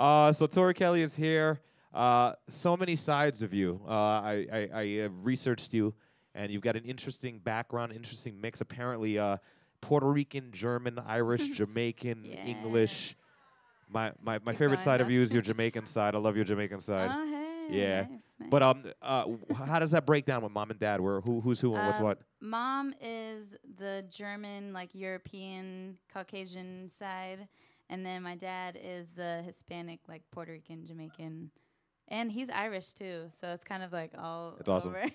So Tori Kelly is here. So many sides of you. I researched you, and you've got an interesting background, interesting mix. Apparently, Puerto Rican, German, Irish, Jamaican, Yeah. English. My Keep favorite going, side of that's you is your Jamaican side. I love your Jamaican side. Oh, hey. Yeah. Nice, But nice. how does that break down with mom and dad? Who's who and what's what? Mom is the German, like European, Caucasian side, and then my dad is the Hispanic, like Puerto Rican, Jamaican, and he's Irish too. So it's kind of like all It's awesome. over. I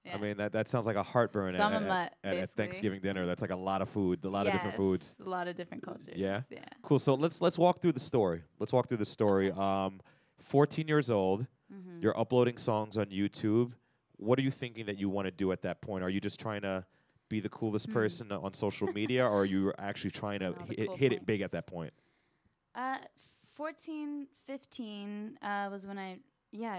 Yeah. mean, that sounds like a heartburn So I'm a at, mutt, at basically. Thanksgiving dinner. That's like a lot of food, a lot of different foods. A lot of different cultures. Yeah? Yeah. Cool. So let's walk through the story. Let's walk through the story. 14 years old. Mm-hmm. You're uploading songs on YouTube. What are you thinking that you want to do at that point? Are you just trying to be the coolest person on social media, or are you actually trying to hit it big at that point? 14, 15 was when I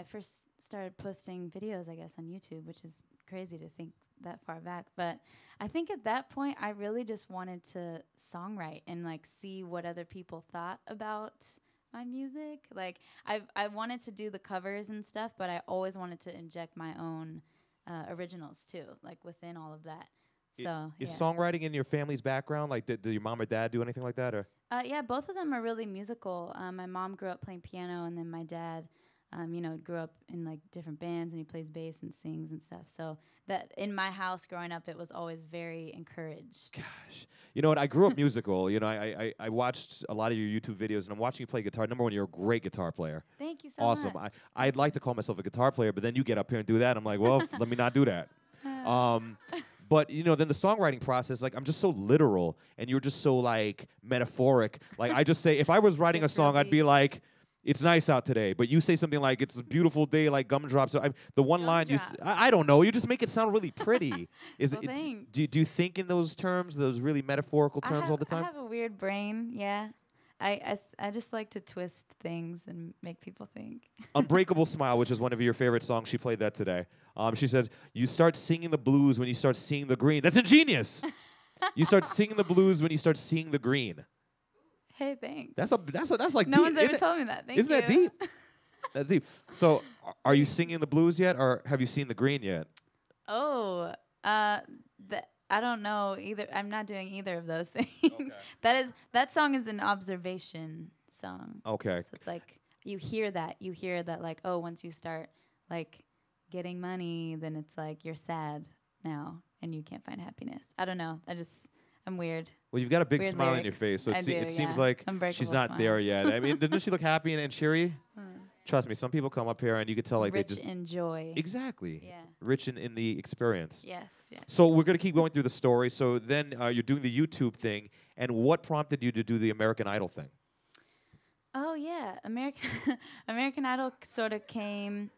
first started posting videos, I guess, on YouTube, which is crazy to think that far back. But I think at that point, I really just wanted to songwrite and like see what other people thought about my music. Like I wanted to do the covers and stuff, but I always wanted to inject my own originals too, like within all of that. So is songwriting in your family's background? Like, did your mom or dad do anything like that, or? Yeah, both of them are really musical. My mom grew up playing piano, and then my dad, grew up in like different bands, and he plays bass and sings and stuff. So that in my house growing up, it was always very encouraged. Gosh, you know what? I grew up musical. You know, I watched a lot of your YouTube videos, and I'm watching you play guitar. Number one, you're a great guitar player. Thank you so much. Awesome. I'd like to call myself a guitar player, but then you get up here and do that. I'm like, well, let me not do that. But, you know, then the songwriting process, like, I'm just so literal, and you're just so, like, metaphoric. Like, I just say, if I was writing a song, I'd be like, it's nice out today. But you say something like, it's a beautiful day, like gumdrops. So the one line, I don't know, you just make it sound really pretty. Do you think in those terms, those really metaphorical terms all the time? I have a weird brain, yeah. I just like to twist things and make people think. Unbreakable Smile, which is one of your favorite songs. She played that today. She says, you start singing the blues when you start seeing the green. That's ingenious. You start singing the blues when you start seeing the green. Hey, thanks. That's like no deep. one's ever told me that. Isn't that deep? That's deep. So are you singing the blues yet, or have you seen the green yet? Oh, I don't know either. I'm not doing either of those things. Okay. That song is an observation song. Okay. So it's like you hear that like, oh, once you start like getting money, then it's like you're sad now and you can't find happiness. I don't know. I'm weird. Well, you've got a big Weird smile on lyrics. your face, so it seems yeah. like Unbreakable she's not smile. there yet. I mean, doesn't she look happy and cheery? Trust me, some people come up here and you could tell like rich they just in joy. Exactly. Yeah. Rich in the experience. Yes. Yes. So we're gonna keep going through the story. So then you're doing the YouTube thing, and what prompted you to do the American Idol thing? Oh yeah, American Idol sort of came.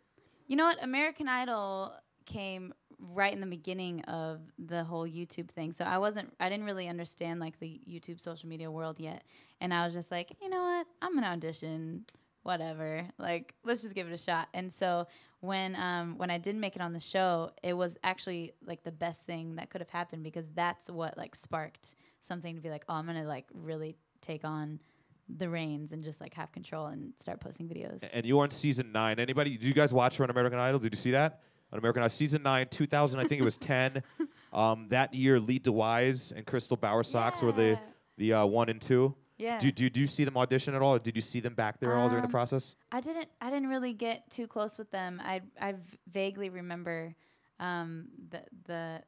You know what? American Idol came right in the beginning of the whole YouTube thing. So I didn't really understand like the YouTube social media world yet, and I was just like, you know what? I'm gonna audition. Whatever, like let's just give it a shot. And so when I didn't make it on the show, it was actually like the best thing that could have happened, because that's what like sparked something to be like, oh, I'm gonna like really take on the reins and just like have control and start posting videos. And you were on season 9. Did you guys watch her on American Idol? Did you see that on American Idol season 9, 2000? I think it was 10. That year, Lee DeWise and Crystal Bowersox were the 1 and 2. Yeah. Did you see them audition at all, or did you see them back there at all during the process? I didn't really get too close with them. I vaguely remember a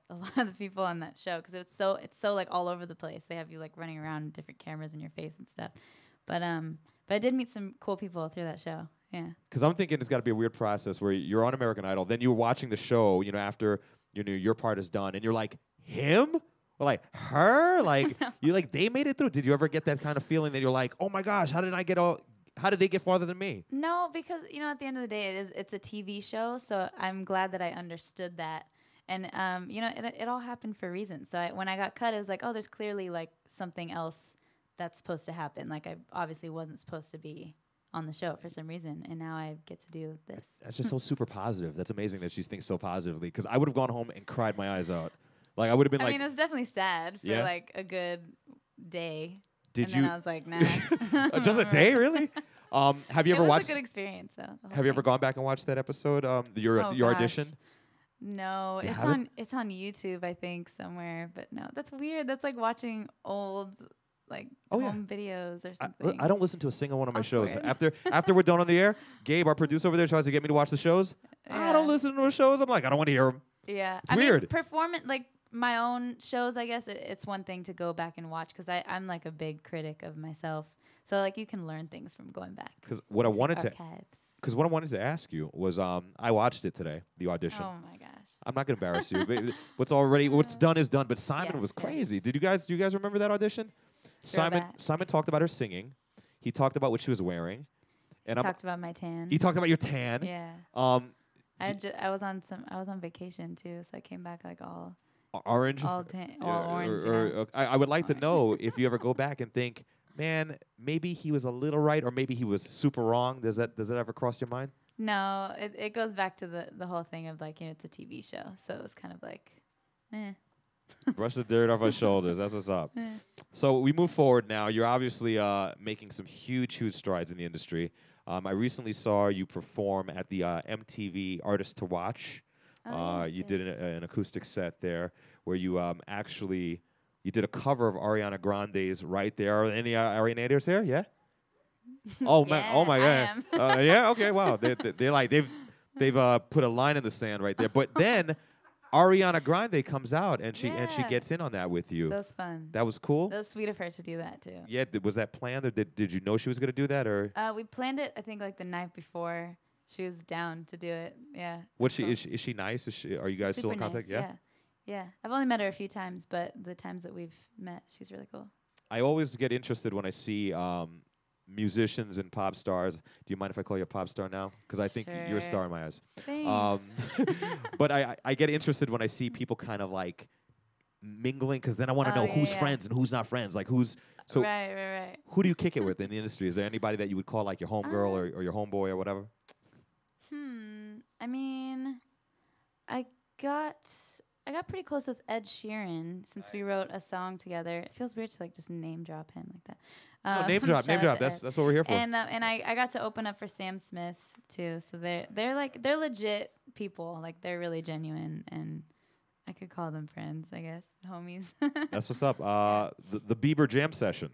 lot of the people on that show, because it's so like all over the place. They have you like running around with different cameras in your face and stuff. But I did meet some cool people through that show. Yeah. Because I'm thinking it's got to be a weird process where you're on American Idol, then you're watching the show, you know, after your part is done, and you're like, him? Or like her? Like you like they made it through. Did you ever get that kind of feeling that you're like, oh my gosh, how did they get farther than me? No, because at the end of the day, it's a TV show, so I'm glad that I understood that. And it all happened for a reason. So when I got cut, it was like, oh, there's clearly like something else that's supposed to happen. Like I obviously wasn't supposed to be on the show for some reason, and now I get to do this. That's just so super positive. That's amazing that she thinks so positively, because I would have gone home and cried my eyes out. Like I would have been I mean, it was definitely sad for like a good day. Did and then I was like, nah. Just a day, really? Have you ever it was watched? a good experience, though. Have you ever gone back and watched that episode? Your gosh. audition. No, You it's on YouTube, I think, somewhere. But no, that's weird. That's like watching old like home videos or something. I don't listen to a single one of my shows. Awkward. After we're done on the air, Gabe, our producer over there, tries to get me to watch the shows. I don't listen to the shows. I'm like, I don't want to hear them. Yeah, It's weird. Mean, performance, like my own shows, I guess it's one thing to go back and watch because I'm like a big critic of myself. So like you can learn things from going back. Because what I wanted archives. to ask you was, I watched it today, the audition. Oh my gosh. I'm not gonna embarrass you. But what's done is done. But Simon was crazy. Yes. Do you guys remember that audition? Simon talked about her singing. He talked about what she was wearing. And He talked about my tan. He talked about your tan. Yeah. I was on vacation too, so I came back like all orange. All tan, all orange. I would like to know if you ever go back and think, man, maybe he was a little right, or maybe he was super wrong. Does that ever cross your mind? No, it goes back to the whole thing of like, it's a TV show, so it was kind of like, Brush the dirt off our shoulders. That's what's up. So we move forward now. You're obviously making some huge strides in the industry. I recently saw you perform at the MTV Artist to Watch. You did an acoustic set there where you actually you did a cover of Ariana Grande's "Right There." Are any Arianators here? Yeah. Oh man! Yeah, Oh my I God! am. Yeah. Okay. Wow. They've put a line in the sand right there. But then Ariana Grande comes out and she gets in on that with you. That was fun. That was cool. That was sweet of her to do that too. Yeah. Was that planned, or did you know she was gonna do that, or? We planned it. I think like the night before. She was down to do it. Yeah. What cool. Is she nice? Are you guys still in contact? Nice, yeah. I've only met her a few times, but the times that we've met, she's really cool. I always get interested when I see musicians and pop stars. Do you mind if I call you a pop star now? Because I think you're a star in my eyes. Thanks. But I get interested when I see people kind of like mingling, because then I want to know who's friends and who's not friends. Like who's so. Right. Who do you kick it with in the industry? Is there anybody that you would call like your homegirl or your homeboy or whatever? I mean, I got pretty close with Ed Sheeran since we wrote a song together. It feels weird to like just name drop him like that. No, name drop. That's what we're here for. And I got to open up for Sam Smith too. So they're legit people. Like they're really genuine, and I could call them friends, I guess, homies. That's what's up. The Bieber jam session.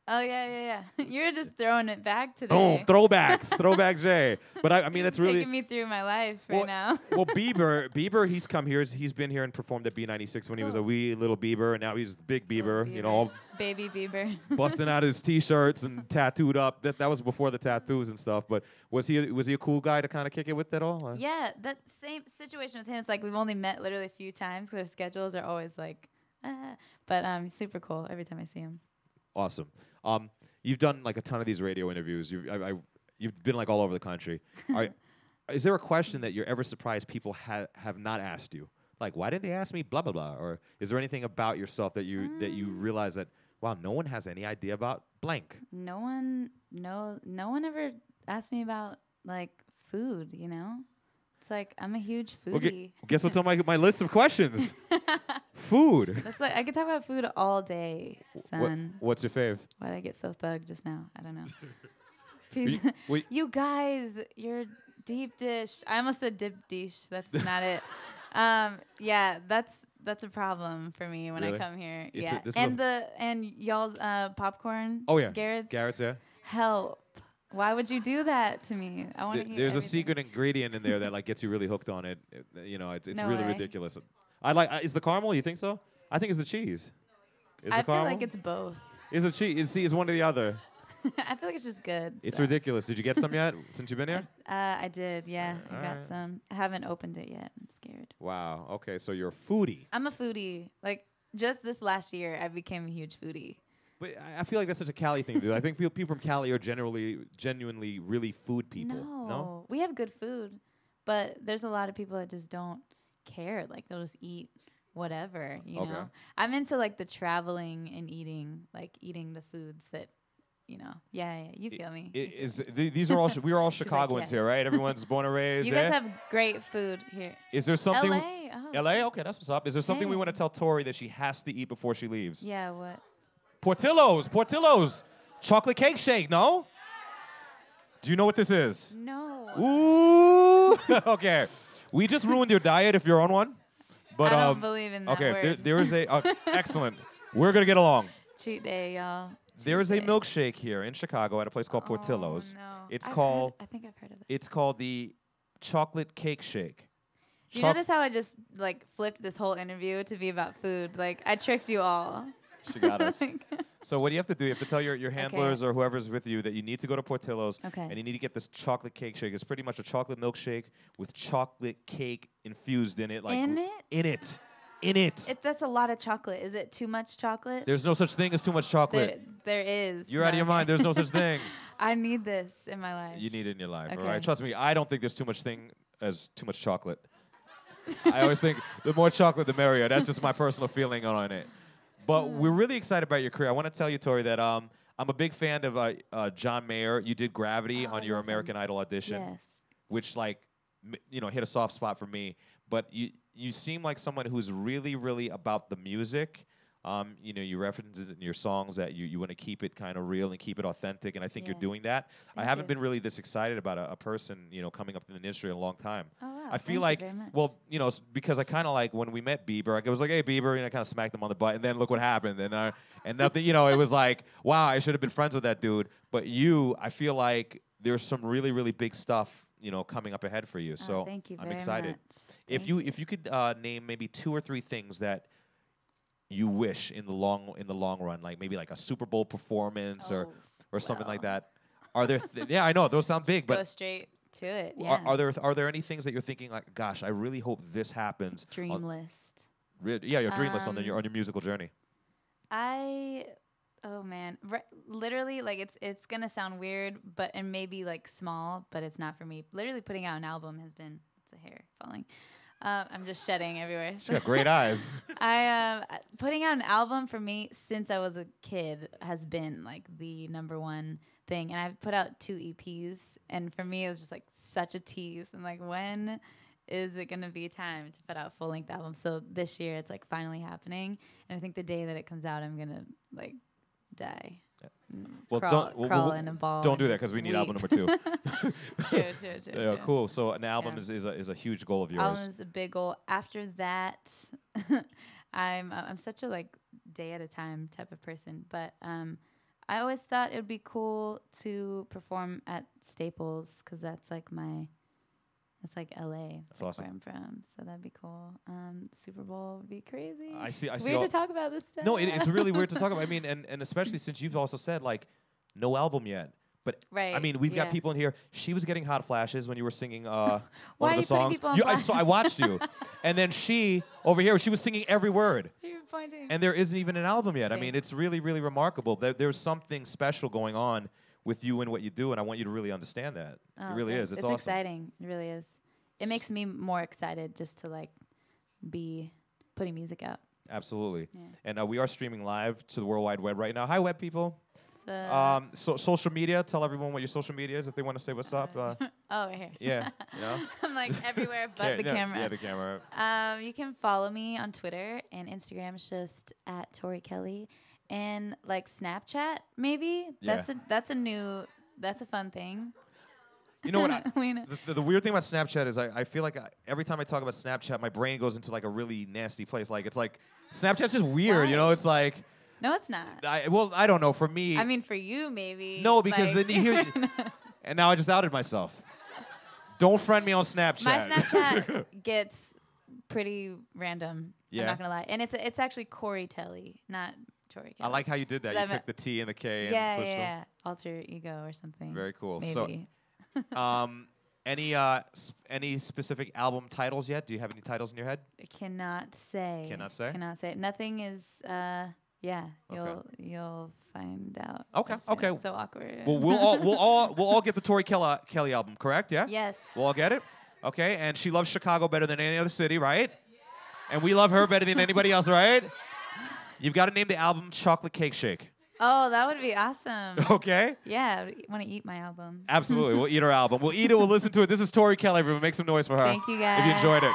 Oh yeah. You're just throwing it back today. Boom, throwbacks, throwback Jay. But I mean, that's really taking me through my life right now. Well, Bieber, he's come here. He's been here and performed at B96 when he was a wee little Bieber, and now he's the big Bieber. You know, baby Bieber, busting out his T-shirts and tattooed up. That was before the tattoos and stuff. But was he a cool guy to kind of kick it with at all? Yeah, that same situation with him. It's like we've only met literally a few times because our schedules are always like, but he's super cool every time I see him. Awesome. You've done like a ton of these radio interviews. You've been like all over the country. Is there a question that you're ever surprised people have not asked you? Like, why didn't they ask me blah blah blah? Or is there anything about yourself that you realize that, wow, no one has any idea about blank? No one ever asked me about like food. You know, it's like I'm a huge foodie. Well, guess what's on my list of questions? Food. That's like I could talk about food all day, son. What's your fave? Why did I get so thugged just now? I don't know. You guys, you're deep dish. I almost said dip dish. That's not it. Yeah, that's a problem for me when I come here. And y'all's popcorn. Oh yeah, Garrett's. Yeah. Help. Why would you do that to me? I want to eat There's everything. a secret ingredient in there that like gets you really hooked on it. It's No really way. ridiculous. Is the caramel? You think so? I think it's the cheese. I feel like it's both. Is the cheese? Is one or the other? I feel like it's just good. It's ridiculous. Did you get some yet since you've been here? I did, yeah. I got right. some. I haven't opened it yet. I'm scared. Wow. Okay, so you're a foodie. I'm a foodie. Like, just this last year, I became a huge foodie. But I feel like that's such a Cali thing to do. I think people from Cali are genuinely really food people. No? We have good food, but there's a lot of people that just don't care. Like, they'll just eat whatever, you know? I'm into, like, the traveling and eating the foods that, you know. Yeah, you feel me. We are all Chicagoans here, right? Everyone's born and raised. You guys have great food here. Is there something? LA? LA? Okay, that's what's up. Is there something we want to tell Tori that she has to eat before she leaves? Yeah, what? Portillo's. Chocolate cake shake, no? Do you know what this is? No. Ooh. Okay. We just ruined your diet if you're on one. But, I don't believe in that word. There is a excellent. We're gonna get along. Cheat day, y'all. There is a milkshake here in Chicago at a place called Portillo's. No. It's I think I've heard of it. It's called the chocolate cake shake. You notice how I just like flipped this whole interview to be about food? Like I tricked you all. She got us. So what do you have to do? You have to tell your handlers or whoever's with you that you need to go to Portillo's and you need to get this chocolate cake shake. It's pretty much a chocolate milkshake with chocolate cake infused in it. Like in it. That's a lot of chocolate. Is it too much chocolate? There's no such thing as too much chocolate. There is. You're out of your mind. There's no such thing. I need this in my life. You need it in your life, Okay. all right? Trust me, I don't think there's too much thing as too much chocolate. I always think the more chocolate, the merrier. That's just my personal feeling on it. But we're really excited about your career. I want to tell you, Tori, that I'm a big fan of John Mayer. You did Gravity on your American Idol audition, which hit a soft spot for me. But you seem like someone who's really, really about the music. You reference it in your songs that you want to keep it kind of real and keep it authentic, and I think you're doing that. I haven't been really this excited about a person, coming up in the industry in a long time. Oh, wow. I feel like, because I kind of like when we met Bieber, I was like, hey, Bieber, and I kind of smacked him on the butt, and then look what happened. And nothing, it was like, wow, I should have been friends with that dude. But I feel like there's some really, really big stuff, coming up ahead for you. So thank you I'm excited. Much. If you could name maybe 2 or 3 things that you wish in the long run, like maybe like a Super Bowl performance or something like that. Are there? Yeah, I know those sound big, but go straight to it. Yeah. Are there any things that you're thinking like, gosh, I really hope this happens? Dream list. Your dream list on your musical journey. Oh man, literally, like it's gonna sound weird, and maybe like small, but it's not for me. Literally, putting out an album has been. It's a hair falling. I'm just shedding everywhere. She's got great eyes. Putting out an album for me since I was a kid has been like the #1 thing, and I've put out 2 EPs, and for me it was just like such a tease. And like, when is it gonna be time to put out full-length albums? So this year it's like finally happening, and I think the day that it comes out, I'm gonna like die. Well, crawl in a ball. Don't do that because we need album number 2. True. Yeah, cool. So an album is a huge goal of yours. Album is a big goal. After that, I'm such a like day at a time type of person. But I always thought it would be cool to perform at Staples because that's like it's like LA. That's awesome. Where I'm from, so that'd be cool. Super Bowl would be crazy. I see. It's weird to talk about this stuff. No, it's really weird to talk about. I mean, and especially since you've also said like no album yet. But I mean, we've got people in here. She was getting hot flashes when you were singing one of the songs. I watched you, and then she over here, she was singing every word. You're pointing. And there isn't even an album yet. I mean, it's really, really remarkable. There's something special going on with you and what you do, and I want you to really understand that. It really is. It's awesome. Exciting. It really is. It makes me more excited just to like be putting music out. Absolutely. Yeah. And we are streaming live to the World Wide Web right now. Hi, web people. So social media. Tell everyone what your social media is if they want to say what's up. Here. Yeah. I'm like everywhere but the camera. Yeah, the camera. You can follow me on Twitter and Instagram. It's just at Tori Kelly. And like Snapchat, maybe. Yeah. That's a fun thing. You know what? The weird thing about Snapchat is I feel like every time I talk about Snapchat, my brain goes into like a really nasty place. Like it's like Snapchat's just weird, It's like. No, it's not. I don't know. For me. I mean, for you, maybe. No, because then you hear. And now I just outed myself. Don't friend me on Snapchat. My Snapchat gets pretty random. Yeah. I'm not gonna lie, and it's actually Corey Telly, not Tori Kelly. I like how you did that. You took the T and the K and switched them. Yeah. Alter ego or something. Very cool. Maybe. So, any specific album titles yet? Do you have any titles in your head? I cannot say. Cannot say. Nothing is. You'll find out. Okay. It's so awkward. Well, we'll all get the Tori Kelly album, correct? Yeah. Yes. We'll all get it. Okay. And she loves Chicago better than any other city, right? And we love her better than anybody else, right? You've got to name the album Chocolate Cake Shake. Oh, that would be awesome. Okay. Yeah, I want to eat my album. Absolutely. We'll eat her album. We'll eat it. We'll listen to it. This is Tori Kelly, everyone. Make some noise for her. Thank you, guys. If you enjoyed it.